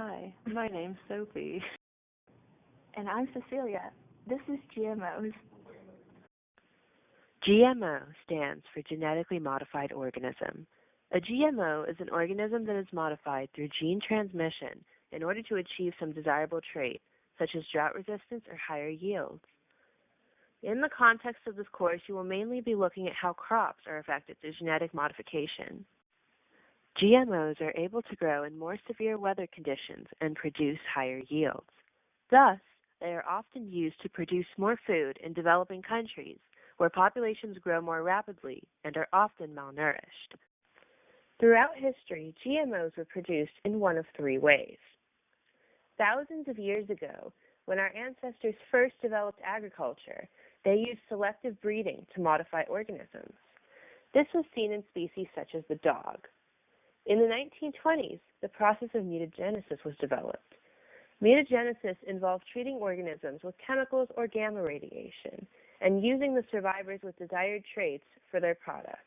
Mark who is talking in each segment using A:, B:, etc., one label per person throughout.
A: Hi, my name's Sophie.
B: And I'm Cecilia. This is GMOs.
C: GMO stands for genetically modified organism. A GMO is an organism that is modified through gene transmission in order to achieve some desirable trait, such as drought resistance or higher yields. In the context of this course, you will mainly be looking at how crops are affected through genetic modification. GMOs are able to grow in more severe weather conditions and produce higher yields. Thus, they are often used to produce more food in developing countries where populations grow more rapidly and are often malnourished. Throughout history, GMOs were produced in one of three ways. Thousands of years ago, when our ancestors first developed agriculture, they used selective breeding to modify organisms. This was seen in species such as the dog. In the 1920s, the process of mutagenesis was developed. Mutagenesis involved treating organisms with chemicals or gamma radiation and using the survivors with desired traits for their products.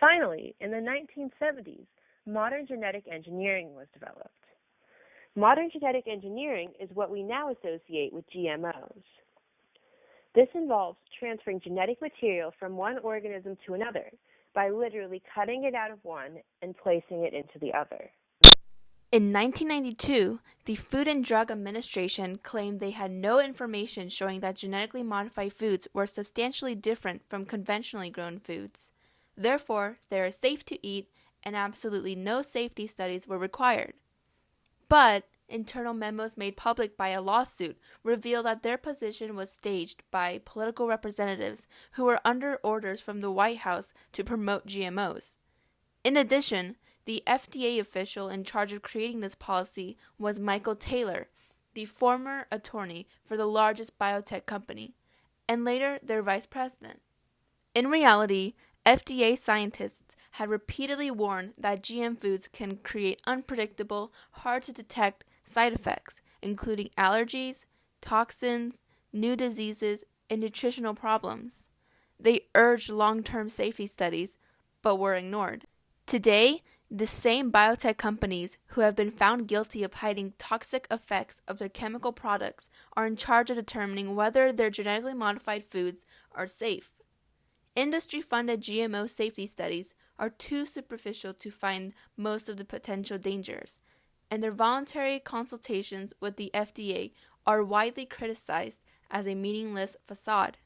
C: Finally, in the 1970s, modern genetic engineering was developed. Modern genetic engineering is what we now associate with GMOs. This involves transferring genetic material from one organism to another by literally cutting it out of one and placing it into the other.
D: In 1992, the Food and Drug Administration claimed they had no information showing that genetically modified foods were substantially different from conventionally grown foods. Therefore, they are safe to eat, and absolutely no safety studies were required. But internal memos made public by a lawsuit reveal that their position was staged by political representatives who were under orders from the White House to promote GMOs. In addition, the FDA official in charge of creating this policy was Michael Taylor, the former attorney for the largest biotech company, and later their vice president. In reality, FDA scientists had repeatedly warned that GM foods can create unpredictable, hard-to-detect side effects, including allergies, toxins, new diseases, and nutritional problems. They urged long-term safety studies, but were ignored. Today, the same biotech companies who have been found guilty of hiding toxic effects of their chemical products are in charge of determining whether their genetically modified foods are safe. Industry-funded GMO safety studies are too superficial to find most of the potential dangers, and their voluntary consultations with the FDA are widely criticized as a meaningless facade.